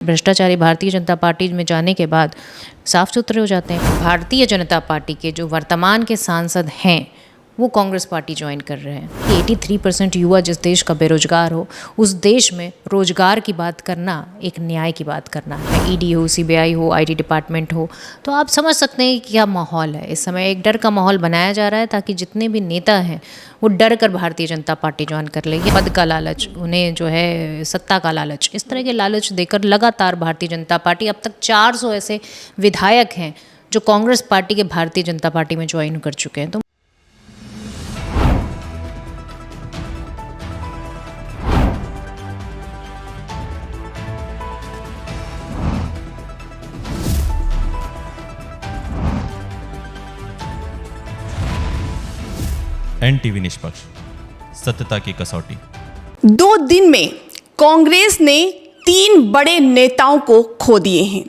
भ्रष्टाचारी भारतीय जनता पार्टी में जाने के बाद साफ सुथरे हो जाते हैं। भारतीय जनता पार्टी के जो वर्तमान के सांसद हैं वो कांग्रेस पार्टी ज्वाइन कर रहे हैं। 83% युवा जिस देश का बेरोजगार हो, उस देश में रोजगार की बात करना एक न्याय की बात करना है। ईडी हो, सीबीआई हो, आईटी डिपार्टमेंट हो, तो आप समझ सकते हैं कि क्या माहौल है। इस समय एक डर का माहौल बनाया जा रहा है ताकि जितने भी नेता हैं वो डर कर भारतीय जनता पार्टी ज्वाइन कर ले। ये पद का लालच, उन्हें जो है सत्ता का लालच, इस तरह के लालच देकर लगातार भारतीय जनता पार्टी, अब तक 400 ऐसे विधायक हैं जो कांग्रेस पार्टी के भारतीय जनता पार्टी में ज्वाइन कर चुके हैं। तो एनटीवी निष्पक्ष, सत्यता की कसौटी। 2 दिन में कांग्रेस ने 3 बड़े नेताओं को खो दिए हैं।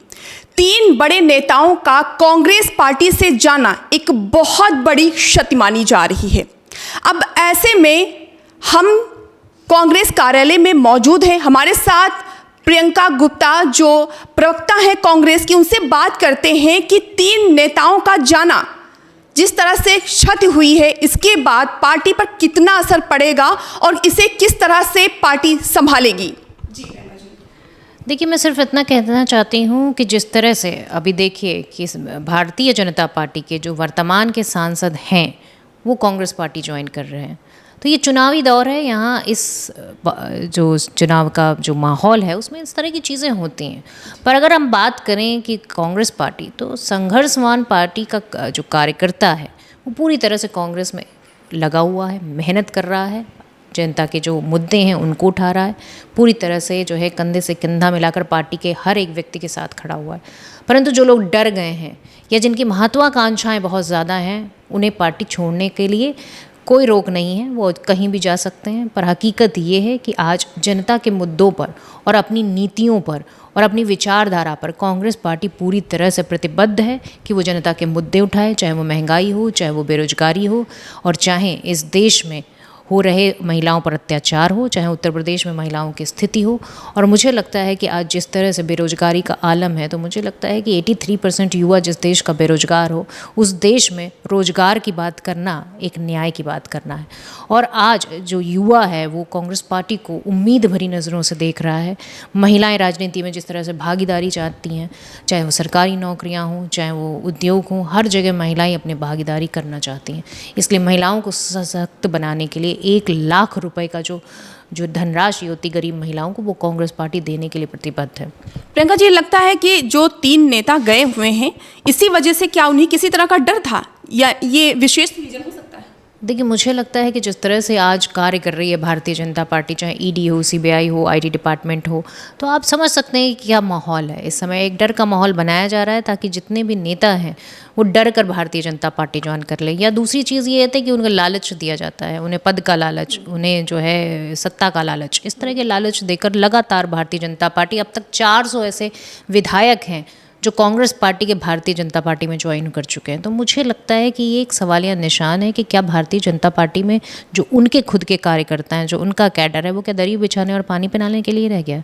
3 बड़े नेताओं का कांग्रेस पार्टी से जाना एक बहुत बड़ी क्षति मानी जा रही है। अब ऐसे में हम कांग्रेस कार्यालय में मौजूद हैं। हमारे साथ प्रियंका गुप्ता जो प्रवक्ता है कांग्रेस की, उनसे बात करते हैं कि 3 नेताओं का जाना जिस तरह से क्षति हुई है, इसके बाद पार्टी पर कितना असर पड़ेगा और इसे किस तरह से पार्टी संभालेगी। देखिए, मैं सिर्फ इतना कहना चाहती हूँ कि जिस तरह से अभी देखिए कि भारतीय जनता पार्टी के जो वर्तमान के सांसद हैं वो कांग्रेस पार्टी ज्वाइन कर रहे हैं। तो ये चुनावी दौर है, यहाँ इस जो चुनाव का जो माहौल है उसमें इस तरह की चीज़ें होती हैं। पर अगर हम बात करें कि कांग्रेस पार्टी, तो संघर्षवान पार्टी का जो कार्यकर्ता है वो पूरी तरह से कांग्रेस में लगा हुआ है, मेहनत कर रहा है, जनता के जो मुद्दे हैं उनको उठा रहा है, पूरी तरह से जो है कंधे से कंधा मिलाकर पार्टी के हर एक व्यक्ति के साथ खड़ा हुआ है। परंतु जो लोग डर गए हैं या जिनकी महत्वाकांक्षाएं बहुत ज़्यादा हैं, उन्हें पार्टी छोड़ने के लिए कोई रोक नहीं है, वो कहीं भी जा सकते हैं। पर हकीकत ये है कि आज जनता के मुद्दों पर और अपनी नीतियों पर और अपनी विचारधारा पर कांग्रेस पार्टी पूरी तरह से प्रतिबद्ध है कि वो जनता के मुद्दे उठाए, चाहे वो महंगाई हो, चाहे वो बेरोजगारी हो, और चाहे इस देश में हो रहे महिलाओं पर अत्याचार हो, चाहे उत्तर प्रदेश में महिलाओं की स्थिति हो। और मुझे लगता है कि आज जिस तरह से बेरोजगारी का आलम है, तो मुझे लगता है कि 83% युवा जिस देश का बेरोजगार हो, उस देश में रोजगार की बात करना एक न्याय की बात करना है। और आज जो युवा है वो कांग्रेस पार्टी को उम्मीद भरी नज़रों से देख रहा है। महिलाएं राजनीति में जिस तरह से भागीदारी चाहती हैं, चाहे वो सरकारी नौकरियां हों, चाहे वो उद्योग हों, हर जगह महिलाएं अपनी भागीदारी करना चाहती हैं। इसलिए महिलाओं को सशक्त बनाने के लिए 1 लाख रुपए का जो धनराशि होती गरीब महिलाओं को, वो कांग्रेस पार्टी देने के लिए प्रतिबद्ध है। प्रियंका जी, लगता है कि जो 3 नेता गए हुए हैं, इसी वजह से क्या उन्हें किसी तरह का डर था या ये विशेष रीजन हो सकता है? देखिए, मुझे लगता है कि जिस तरह से आज कार्य कर रही है भारतीय जनता पार्टी, चाहे ईडी हो, सीबीआई हो, आईटी डिपार्टमेंट हो, तो आप समझ सकते हैं कि क्या माहौल है। इस समय एक डर का माहौल बनाया जा रहा है ताकि जितने भी नेता हैं वो डर कर भारतीय जनता पार्टी ज्वाइन कर ले। या दूसरी चीज़ ये है कि उनको लालच दिया जाता है, उन्हें पद का लालच, उन्हें जो है सत्ता का लालच, इस तरह के लालच देकर लगातार भारतीय जनता पार्टी, अब तक 400 ऐसे विधायक हैं जो कांग्रेस पार्टी के भारतीय जनता पार्टी में ज्वाइन कर चुके हैं। तो मुझे लगता है कि ये एक सवालिया निशान है कि क्या भारतीय जनता पार्टी में जो उनके खुद के कार्यकर्ता हैं, जो उनका कैडर है, वो क्या दरी बिछाने और पानी पिलाने के लिए रह गया।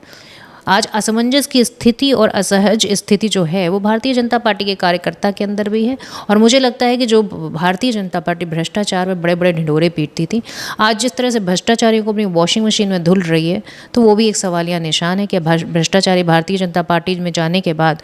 आज असमंजस की स्थिति और असहज स्थिति जो है वो भारतीय जनता पार्टी के कार्यकर्ता के अंदर भी है। और मुझे लगता है कि जो भारतीय जनता पार्टी भ्रष्टाचार में बड़े बड़े ढिंढोरे पीटती थी, आज जिस तरह से भ्रष्टाचारियों को अपनी वॉशिंग मशीन में धुल रही है, तो वो भी एक सवालिया निशान है कि भ्रष्टाचारी भारतीय जनता पार्टी में जाने के बाद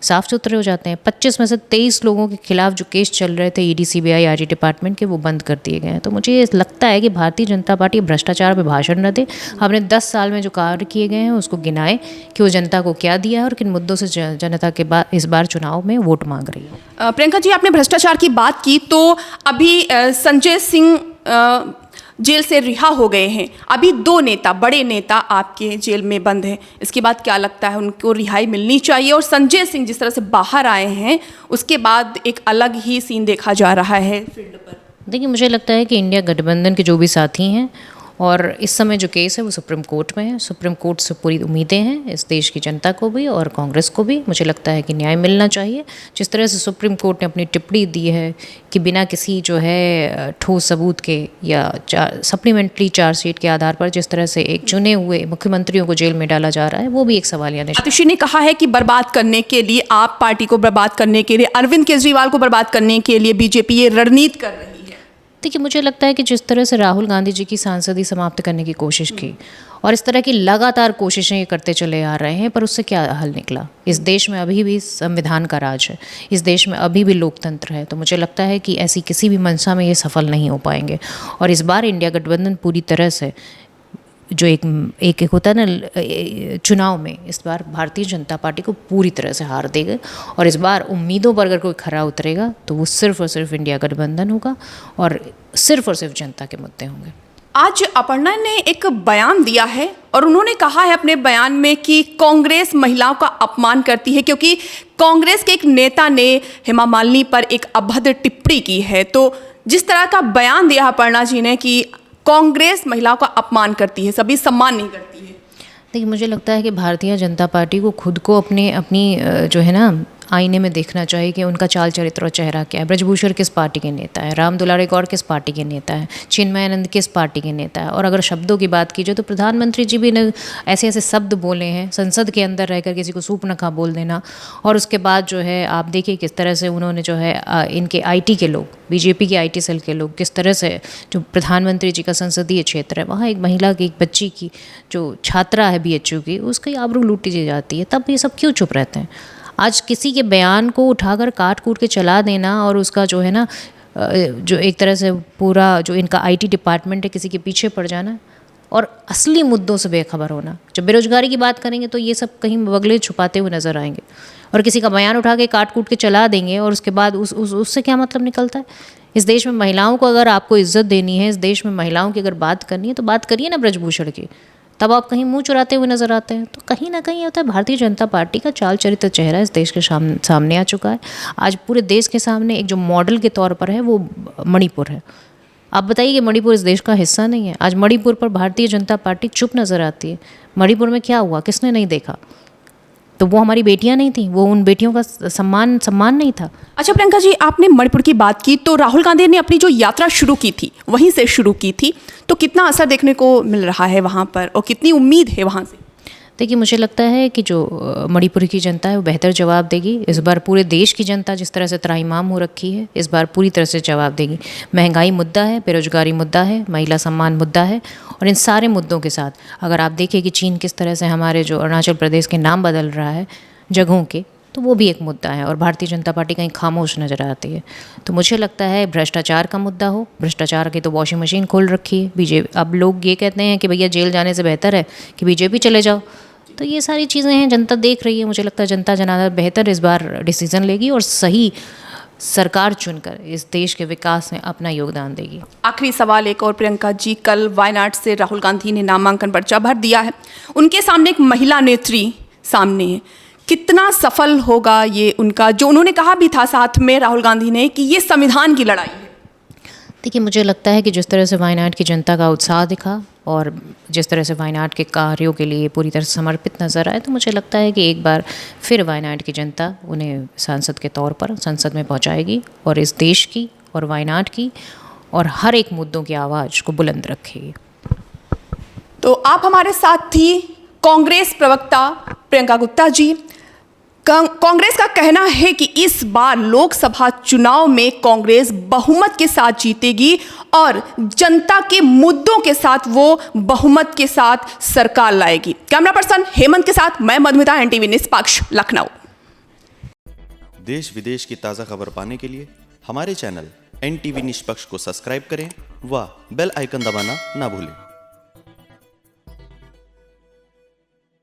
साफ सुथरे हो जाते हैं। 25 में से 23 लोगों के खिलाफ जो केस चल रहे थे ईडी, सीबीआई, आईटी डिपार्टमेंट के, वो बंद कर दिए गए हैं। तो मुझे ये लगता है कि भारतीय जनता पार्टी भ्रष्टाचार पे भाषण न दे, अपने 10 साल में जो कार्य किए गए हैं उसको गिनाए कि वो जनता को क्या दिया है और किन मुद्दों से जनता के बाद इस बार चुनाव में वोट मांग रही है। प्रियंका जी, आपने भ्रष्टाचार की बात की, तो अभी संजय सिंह जेल से रिहा हो गए हैं। अभी 2 नेता, बड़े नेता आपके जेल में बंद हैं। इसके बाद क्या लगता है, उनको रिहाई मिलनी चाहिए? और संजय सिंह जिस तरह से बाहर आए हैं, उसके बाद एक अलग ही सीन देखा जा रहा है फील्ड पर। देखिए, मुझे लगता है कि इंडिया गठबंधन के जो भी साथी हैं और इस समय जो केस है वो सुप्रीम कोर्ट में है। सुप्रीम कोर्ट से पूरी उम्मीदें हैं इस देश की जनता को भी और कांग्रेस को भी। मुझे लगता है कि न्याय मिलना चाहिए। जिस तरह से सुप्रीम कोर्ट ने अपनी टिप्पणी दी है कि बिना किसी जो है ठोस सबूत के या सप्लीमेंट्री चार्जशीट के आधार पर जिस तरह से एक चुने हुए मुख्यमंत्रियों को जेल में डाला जा रहा है, वो भी एक सवालिया निशान। आतिशी ने कहा है कि बर्बाद करने के लिए, आप पार्टी को बर्बाद करने के लिए, अरविंद केजरीवाल को बर्बाद करने के लिए बीजेपी ये रणनीति कर रही है। देखिए, मुझे लगता है कि जिस तरह से राहुल गांधी जी की सांसदी समाप्त करने की कोशिश की और इस तरह की लगातार कोशिशें ये करते चले आ रहे हैं, पर उससे क्या हल निकला? इस देश में अभी भी संविधान का राज है, इस देश में अभी भी लोकतंत्र है। तो मुझे लगता है कि ऐसी किसी भी मंशा में ये सफल नहीं हो पाएंगे। और इस बार इंडिया गठबंधन पूरी तरह से जो एक होता है ना चुनाव में, इस बार भारतीय जनता पार्टी को पूरी तरह से हार देगा। और इस बार उम्मीदों पर अगर कोई खरा उतरेगा तो वो सिर्फ और सिर्फ इंडिया गठबंधन होगा और सिर्फ जनता के मुद्दे होंगे। आज अपर्णा ने एक बयान दिया है और उन्होंने कहा है अपने बयान में कि कांग्रेस महिलाओं का अपमान करती है, क्योंकि कांग्रेस के एक नेता ने हेमा मालिनी पर एक अभद्र टिप्पणी की है। तो जिस तरह का बयान दिया अपर्णा जी ने कि कांग्रेस महिलाओं का अपमान करती है, सभी सम्मान नहीं करती है। देखिए, मुझे लगता है कि भारतीय जनता पार्टी को खुद को अपनी जो है ना आईने में देखना चाहिए कि उनका चाल चरित्र और चेहरा क्या है। ब्रजभूषण किस पार्टी के नेता है, राम दुलारे गौड़ किस पार्टी के नेता है, चिन्मयानंद किस पार्टी के नेता है। और अगर शब्दों की बात की जाए तो प्रधानमंत्री जी भी ने ऐसे ऐसे शब्द बोले हैं, संसद के अंदर रहकर किसी को सूपनखा बोल देना। और उसके बाद जो है आप देखिए किस तरह से उन्होंने जो है इनके IT के लोग, बीजेपी के IT सेल के लोग, किस तरह से जो प्रधानमंत्री जी का संसदीय क्षेत्र है वहाँ एक महिला की, एक बच्ची की जो छात्रा है BHU की, उसकी आबरू लूटी दी जाती है। तब ये सब क्यों चुप रहते हैं? आज किसी के बयान को उठाकर काट कूट के चला देना और उसका जो है ना जो एक तरह से पूरा जो इनका IT डिपार्टमेंट है किसी के पीछे पड़ जाना और असली मुद्दों से बेखबर होना। जब बेरोजगारी की बात करेंगे तो ये सब कहीं बगले छुपाते हुए नजर आएंगे और किसी का बयान उठा के काट कूट के चला देंगे और उसके बाद उससे क्या मतलब निकलता है? इस देश में महिलाओं को अगर आपको इज्जत देनी है, इस देश में महिलाओं की अगर बात करनी है तो बात करिए ना ब्रजभूषण की। तब आप कहीं मुंह चुराते हुए नजर आते हैं। तो कहीं ना कहीं होता है भारतीय जनता पार्टी का चाल चरित्र चेहरा इस देश के सामने आ चुका है। आज पूरे देश के सामने एक जो मॉडल के तौर पर है वो मणिपुर है। आप बताइए कि मणिपुर इस देश का हिस्सा नहीं है? आज मणिपुर पर भारतीय जनता पार्टी चुप नजर आती है। मणिपुर में क्या हुआ, किसने नहीं देखा? तो वो हमारी बेटियां नहीं थी, वो उन बेटियों का सम्मान नहीं था। अच्छा प्रियंका जी, आपने मणिपुर की बात की तो राहुल गांधी ने अपनी जो यात्रा शुरू की थी वहीं से शुरू की थी, तो कितना असर देखने को मिल रहा है वहाँ पर और कितनी उम्मीद है वहाँ से? देखिए, मुझे लगता है कि जो मणिपुर की जनता है वो बेहतर जवाब देगी। इस बार पूरे देश की जनता जिस तरह से त्राहिमाम हो रखी है, इस बार पूरी तरह से जवाब देगी। महंगाई मुद्दा है, बेरोजगारी मुद्दा है, महिला सम्मान मुद्दा है और इन सारे मुद्दों के साथ अगर आप देखें कि चीन किस तरह से हमारे जो अरुणाचल प्रदेश के नाम बदल रहा है जगहों के, तो वो भी एक मुद्दा है और भारतीय जनता पार्टी कहीं खामोश नजर आती है। तो मुझे लगता है भ्रष्टाचार का मुद्दा हो, भ्रष्टाचार की तो वॉशिंग मशीन खोल रखी है बीजेपी। अब लोग ये कहते हैं कि भैया जेल जाने से बेहतर है कि बीजेपी चले जाओ। तो ये सारी चीज़ें हैं, जनता देख रही है। मुझे लगता है जनता जनार्दन बेहतर इस बार डिसीजन लेगी और सही सरकार चुनकर इस देश के विकास में अपना योगदान देगी। आखिरी सवाल एक और प्रियंका जी, कल वायनाड से राहुल गांधी ने नामांकन पर्चा भर दिया है। उनके सामने एक महिला नेत्री सामने है, कितना सफल होगा ये उनका, जो उन्होंने कहा भी था साथ में राहुल गांधी ने कि ये संविधान की लड़ाई है? देखिए, मुझे लगता है कि जिस तरह से वायनाड की जनता का उत्साह दिखा और जिस तरह से वायनाड के कार्यों के लिए पूरी तरह से समर्पित नज़र आए, तो मुझे लगता है कि एक बार फिर वायनाड की जनता उन्हें सांसद के तौर पर संसद में पहुंचाएगी और इस देश की और वायनाड की और हर एक मुद्दों की आवाज़ को बुलंद रखेगी। तो आप हमारे साथ थी कांग्रेस प्रवक्ता प्रियंका गुप्ता जी। कांग्रेस का कहना है कि इस बार लोकसभा चुनाव में कांग्रेस बहुमत के साथ जीतेगी और जनता के मुद्दों के साथ वो बहुमत के साथ सरकार लाएगी। कैमरा पर्सन हेमंत के साथ मैं मधुमिता, NTV निष्पक्ष, लखनऊ। देश विदेश की ताज़ा खबर पाने के लिए हमारे चैनल NTV निष्पक्ष को सब्सक्राइब करें व बेल आइकन दबाना ना भूलें।